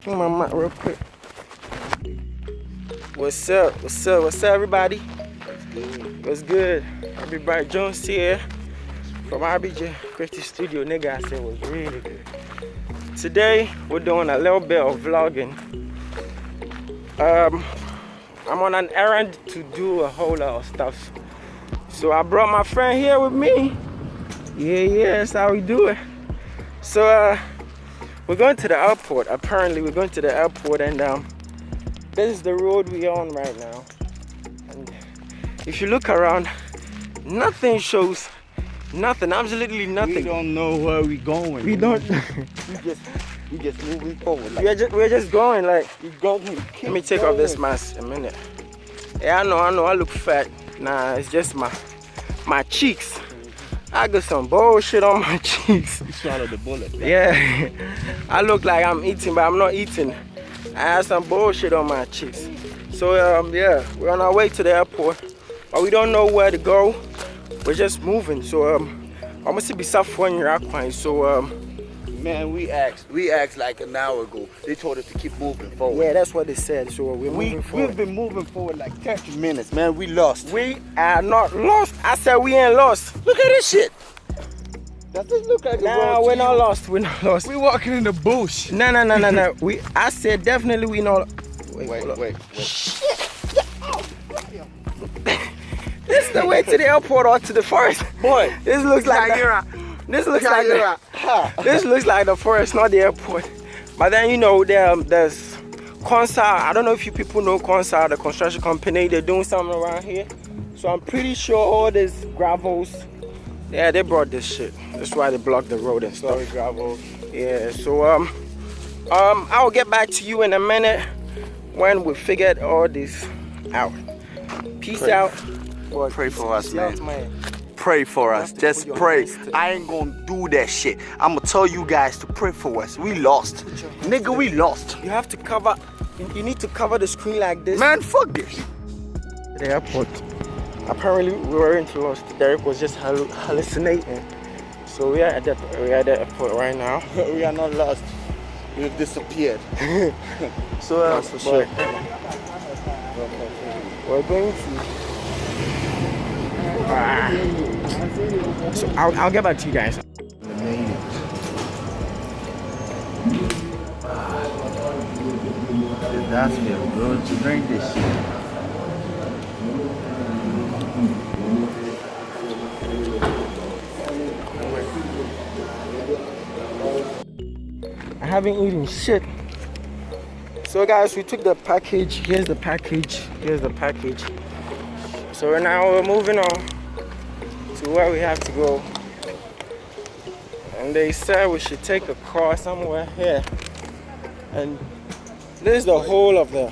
Clean my mic real quick. What's up? What's up? What's up, everybody? What's good? Everybody, Jones here from RBJ Creative Studio. Nigga, I said it was really good. Today, we're doing a little bit of vlogging. I'm on an errand to do a whole lot of stuff. So I brought my friend here with me. Yeah, that's how we do it. So we're going to the airport. Apparently, we're going to the airport, and this is the road we're on right now. And if you look around, nothing shows. Nothing, absolutely nothing. We don't know where we're going. We don't. we just moving forward. Like, we're just going like. we going. Let me take off this mask a minute. Yeah, I know. I look fat. Nah, it's just my cheeks. I got some bullshit on my cheeks. You swallowed the bullet. Right? Yeah, I look like I'm eating, but I'm not eating. I have some bullshit on my cheeks. So yeah, we're on our way to the airport, but we don't know where to go. We're just moving. So I must be suffering your aquine. So man, we asked like an hour ago. They told us to keep moving forward. yeah, that's what they said. So we're moving forward. We've been moving forward like 30 minutes, man. We lost. We are not lost. I said we ain't lost. Look at this shit. Does this look like Nah, we're not lost. We're not lost. We walking in the bush. No. I said definitely we not. Wait. Shit. This is the way to the airport or to the forest. Boy, this looks like this looks like the forest, not the airport. But then you know there's Consar. I don't know if you people know Consar, the construction company. They're doing something around here. So I'm pretty sure all these gravels. Yeah, they brought this shit. That's why they blocked the road and stuff. sorry, gravel. Yeah. So I'll get back to you in a minute when we figured all this out. Peace out. Boy, pray for us, Peace man. out, man. Pray for us. to Just put your pray. hands to- I ain't gonna do that shit. I'm gonna tell you guys to pray for us. We lost. Nigga, we lost. You have to cover. You need to cover the screen like this. Man, fuck this. The airport. Apparently we weren't lost. Derek was just hallucinating. So we are at the airport right now. We are not lost. We've disappeared. So for sure. We're going to. So I'll get back to you guys. That's feel good to drink this shit. I haven't eaten shit. So guys, we took the package. Here's the package. So now we're moving on to where we have to go. And they said we should take a car somewhere here. And this is the whole of the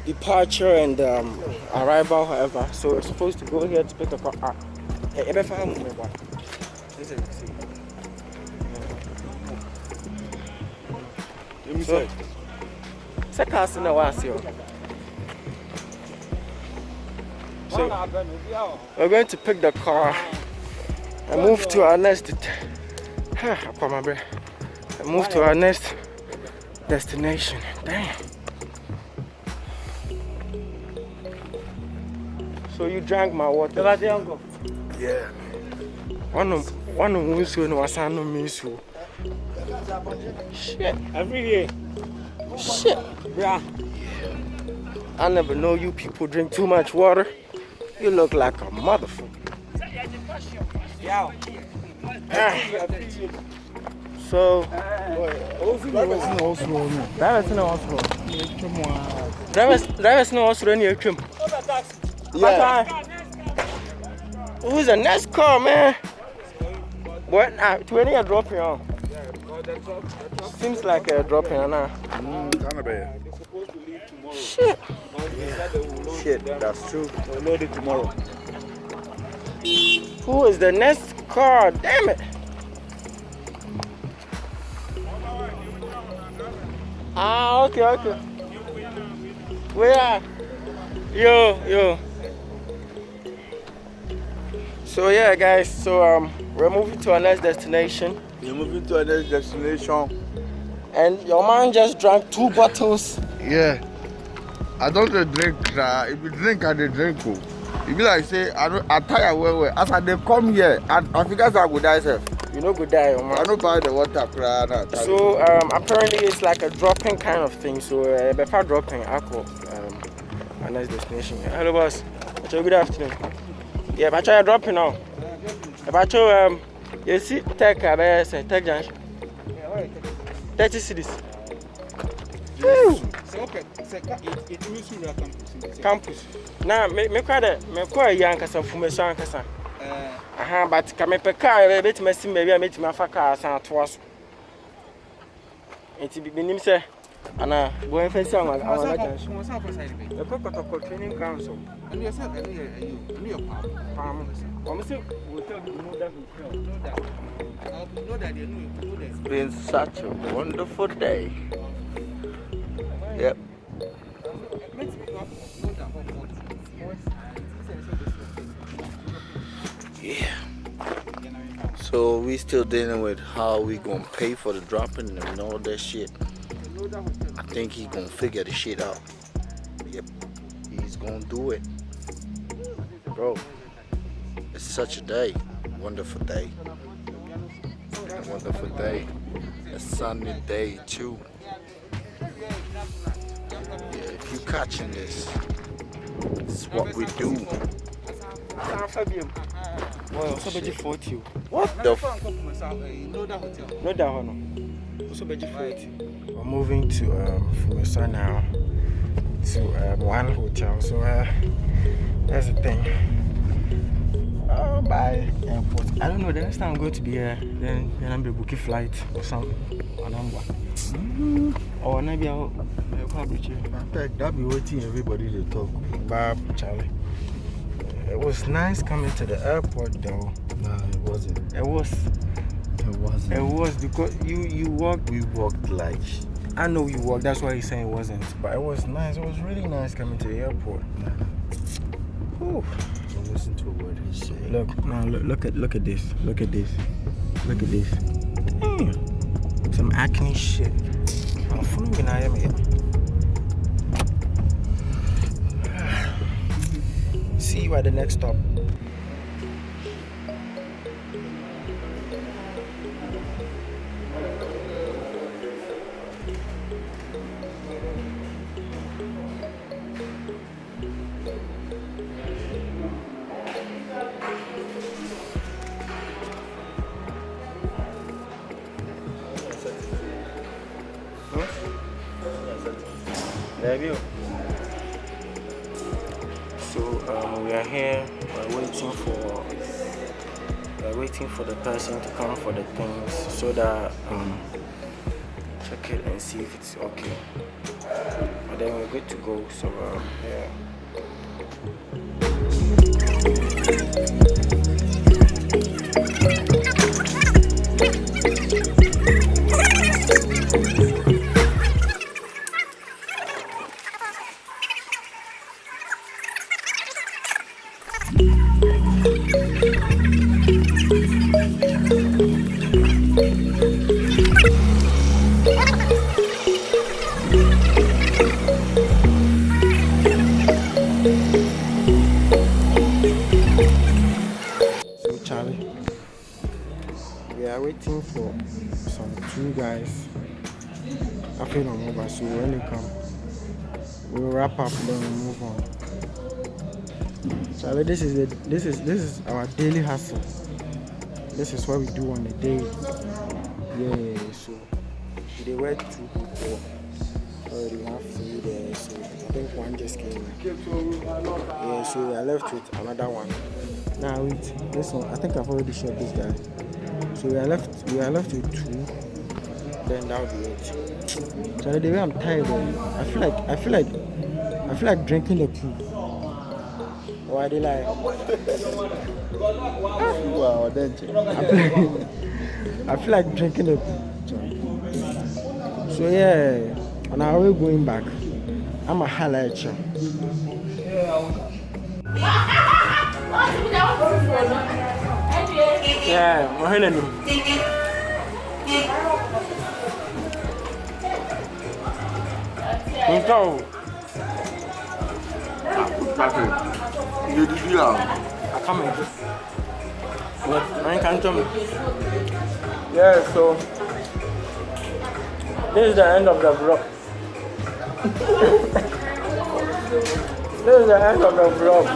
departure and arrival, however. So we're supposed to go here to pick a car. Let me say. So we're going to pick the car and move to our next destination. Damn. So you drank my water? Yeah. One of Shit. Every day. Shit. Yeah. I never know you people drink too much water. You look like a motherfucker. So, yeah. Who's the next car, man? What? To any drop here on? Seems like a drop here now. Kind of bad. Shit. Shit, that's true. We'll load it tomorrow. Who is the next car? Damn it. Ah, okay. Where are? Yo. So yeah, guys. So we're moving to our next destination. We're moving to our next destination. And your man just drank 2 bottles. Yeah. I don't drink. If you drink, I drink. If you like say, I tire well. As I they come here, I figure I go die self. You know, go die, your man. I don't buy the water. So apparently it's like a dropping kind of thing. So before dropping, alcohol, a nice destination. Hello, boss. Good afternoon. Yeah, but I dropping now. But you see, tech junction. 30 cities. Campus. Now, me quite young as a formation. But come up a car, a bit messy, maybe I met my car and twice. It's been him say, and I go and face on our training council. And yourself, It's been such a wonderful day. Yep. Yeah. So we still dealing with how we gonna pay for the dropping and all that shit. I think he gonna figure the shit out. Yep. He's gonna do it. Bro, it's such a day. Wonderful day. A wonderful day. A sunny day too. Yeah, if you catching this, it's what we do. Well, somebody 40. What the f? No, that one. Somebody 40. We're moving to Fumesa now to one hotel. So that's the thing. By airport. I don't know. The next time I'm going to be here, then I'm be booking flight or something. Or maybe I'll That be waiting everybody to talk. Bob, Charlie. It was nice coming to the airport though. No, it wasn't. It was. It wasn't. It was because you walked. We walked like. I know you walked. That's why he's saying it wasn't. But it was nice. It was really nice coming to the airport. Whew. Don't listen to a word he said. Look now. Look at this. Look at this. Look at this. Damn. Some acne shit. I'm following I am here. See you at the next stop. There you go. So we are here. We're waiting for the person to come for the things so that check it and see if it's okay. And then we're good to go. So yeah. Charlie, we are waiting for some 2 guys. I feel no mobile, so when they come, we'll wrap up then we'll move on. Charlie, this is our daily hustle. This is what we do on the day. Yeah, so they were 2 people. Already have 3 there, so I think one just came. Yeah, so we are left with another one. Now wait, this one, I think I've already shot this guy. So we are left with 2. Then that'll be it. So the way I'm tired, I feel like drinking the pool. Why they like? Wow, then I feel like drinking the pool. So yeah, on our way going back, I'm a highlight you. Yeah, Então, I come in. I can't tell me. Yeah, so this is the end of the vlog. This is the end of the vlog.